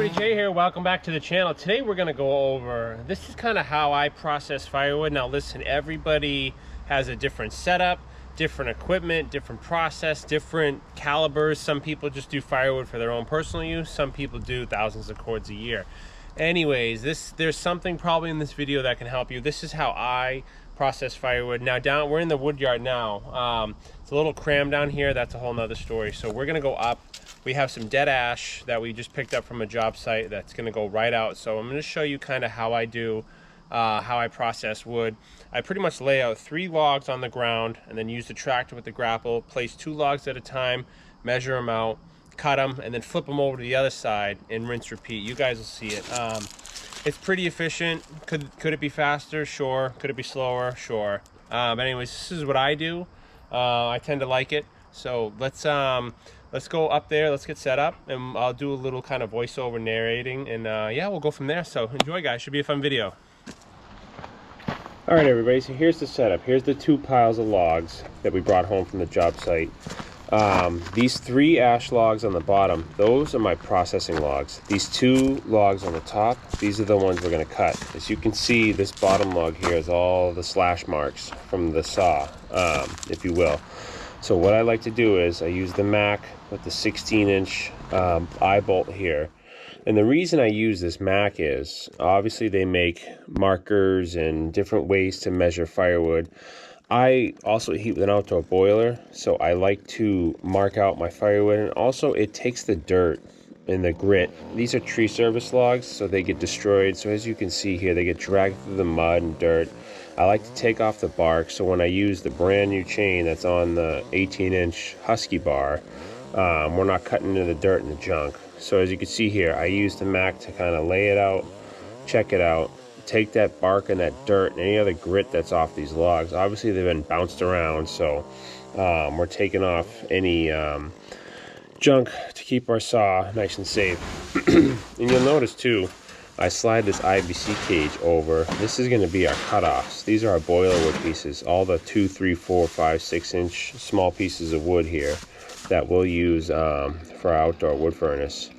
everybody, Jay here. Welcome back to the channel. Today we're going to go over, this is kind of how I process firewood. Now listen, everybody has a different setup, different equipment, different process, different calibers. Some people just do firewood for their own personal use. Some people do thousands of cords a year. Anyways, there's something probably in this video that can help you. This is how I process firewood. Now we're in the wood yard now. It's a little crammed down here. That's a whole nother story. So we're going to go up. We have some dead ash that we just picked up from a job site that's going to go right out. So I'm going to show you kind of how I do, how I process wood. I pretty much lay out 3 logs on the ground and then use the tractor with the grapple, place 2 logs at a time, measure them out, cut them, and then flip them over to the other side and rinse repeat. You guys will see it. It's pretty efficient. Could it be faster? Sure. Could it be slower? Sure. But anyways, this is what I do. I tend to like it. So let's go up there, let's get set up, and I'll do a little kind of voiceover narrating, and yeah, we'll go from there. So enjoy, guys. Should be a fun video. All right, everybody, so here's the setup. Here's the 2 piles of logs that we brought home from the job site. These 3 ash logs on the bottom, those are my processing logs. These 2 logs on the top, these are the ones we're going to cut. As you can see, this bottom log here is all the slash marks from the saw, if you will. So what I like to do is I use the Mac with the 16-inch eye bolt here. And the reason I use this Mac is, obviously they make markers and different ways to measure firewood. I also heat with an outdoor boiler, so I like to mark out my firewood. And also it takes the dirt and the grit. These are tree service logs, so they get destroyed. So as you can see here, they get dragged through the mud and dirt. I like to take off the bark, so when I use the brand new chain that's on the 18-inch Husky bar, we're not cutting into the dirt and the junk. So as you can see here, I use the Mac to kind of lay it out, check it out, take that bark and that dirt and any other grit that's off these logs. Obviously they've been bounced around, so we're taking off any junk to keep our saw nice and safe. And you'll notice too, I slide this IBC cage over. This is going to be our cutoffs. These are our boiler wood pieces, all the 2, 3, 4, 5, 6-inch small pieces of wood here that we'll use for our outdoor wood furnace.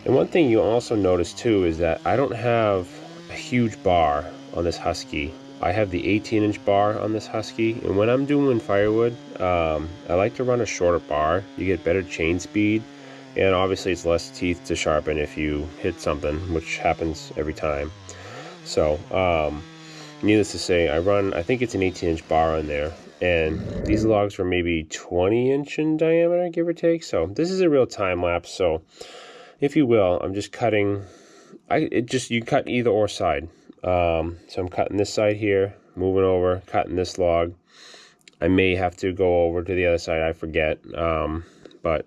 And one thing you'll also notice too is that I don't have a huge bar on this Husky. I have the 18-inch bar on this Husky, and when I'm doing firewood, I like to run a shorter bar. You get better chain speed, and obviously it's less teeth to sharpen if you hit something, which happens every time. So needless to say, I think it's an 18-inch bar on there, and these logs were maybe 20-inch in diameter, give or take. So this is a real time lapse. So if you will, I'm just cutting. You cut either or side. So I'm cutting this side here, moving over, cutting this log. I may have to go over to the other side. I forget. But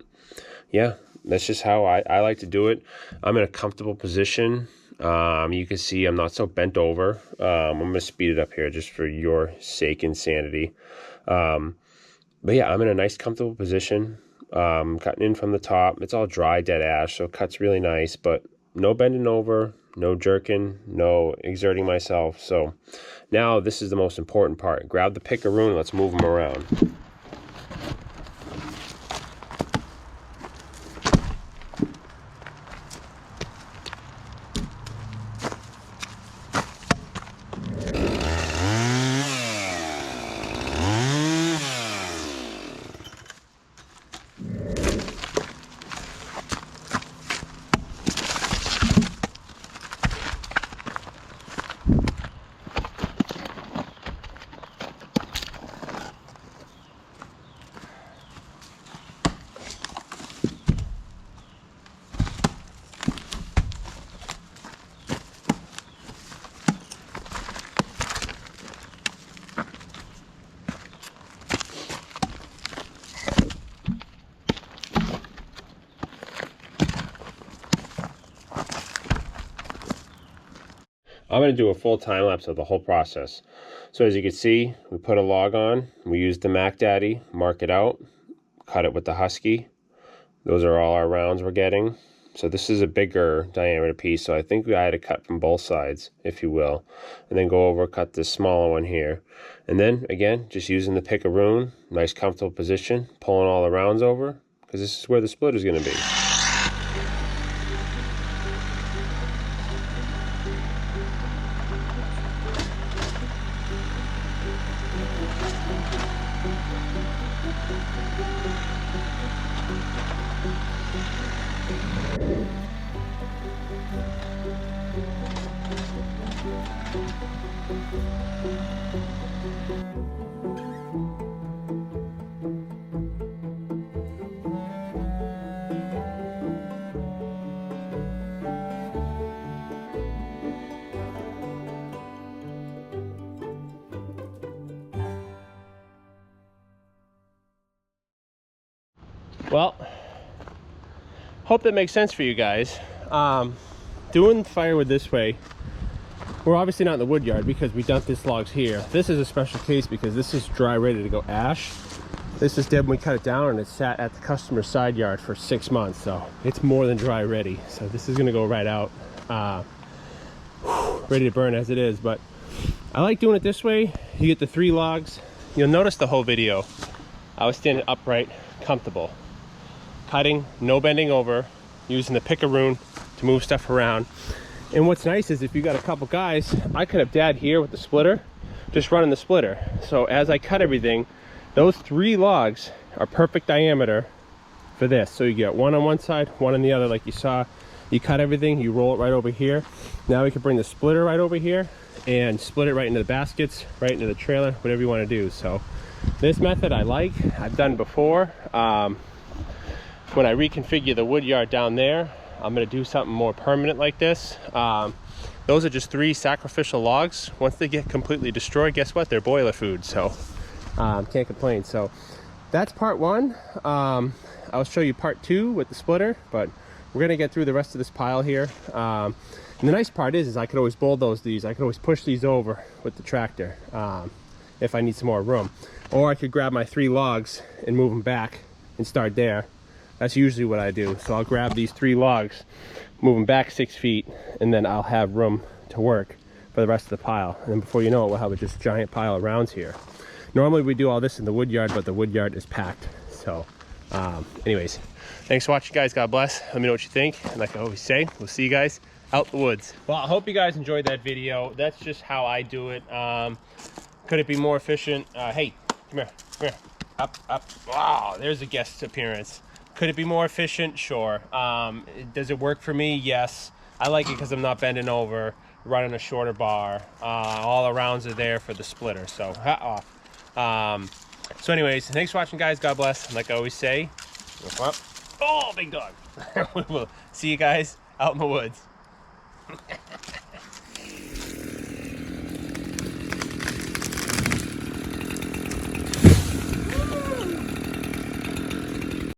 yeah, that's just how I like to do it. I'm in a comfortable position. You can see I'm not so bent over. I'm going to speed it up here just for your sake and sanity. But yeah, I'm in a nice comfortable position. Cutting in from the top. It's all dry dead ash, so it cuts really nice, but no bending over, no jerking, no exerting myself. So now this is the most important part. Grab the pickaroo and let's move them around. I'm going to do a full time lapse of the whole process. So as you can see, we put a log on, we use the Mac Daddy, mark it out, cut it with the Husky. Those are all our rounds we're getting. So this is a bigger diameter piece, so I think I had to cut from both sides, if you will. And then go over, cut this smaller one here. And then, again, just using the pickaroon, nice comfortable position, pulling all the rounds over, because this is where the split is going to be. Well, hope that makes sense for you guys. Doing firewood this way, we're obviously not in the wood yard because we dumped this logs here. This is a special case because this is dry, ready to go ash. This is dead when we cut it down, and it sat at the customer's side yard for 6 months, so it's more than dry ready. So this is gonna go right out, ready to burn as it is. But I like doing it this way. You get the 3 logs. You'll notice the whole video I was standing upright, comfortable, cutting, no bending over, using the picaroon to move stuff around. And what's nice is if you got a couple guys, I could have dad here with the splitter, just running the splitter. So as I cut everything, those 3 logs are perfect diameter for this. So you get one on one side, one on the other, like you saw. You cut everything, you roll it right over here. Now we can bring the splitter right over here and split it right into the baskets, right into the trailer, whatever you want to do. So this method I like, I've done before. When I reconfigure the wood yard down there, I'm going to do something more permanent like this. Those are just 3 sacrificial logs. Once they get completely destroyed, guess what? They're boiler food, so can't complain. So that's part 1. I'll show you part 2 with the splitter, but we're going to get through the rest of this pile here. And the nice part is I could always bulldoze these. I could always push these over with the tractor if I need some more room. Or I could grab my 3 logs and move them back and start there. That's usually what I do. So I'll grab these 3 logs, move them back 6 feet, and then I'll have room to work for the rest of the pile. And then before you know it, we'll have a just giant pile of rounds here. Normally we do all this in the wood yard, but the wood yard is packed. So anyways, thanks for watching, guys. God bless. Let me know what you think. And like I always say, we'll see you guys out in the woods. Well, I hope you guys enjoyed that video. That's just how I do it. Could it be more efficient? Hey, come here, come here. Up, up. Wow, there's a guest appearance. Could it be more efficient? Sure. Does it work for me? Yes. I like it because I'm not bending over, running a shorter bar. All the rounds are there for the splitter, so hat off. So anyways, thanks for watching, guys. God bless. And like I always say, oh, big dog. We will see you guys out in the woods.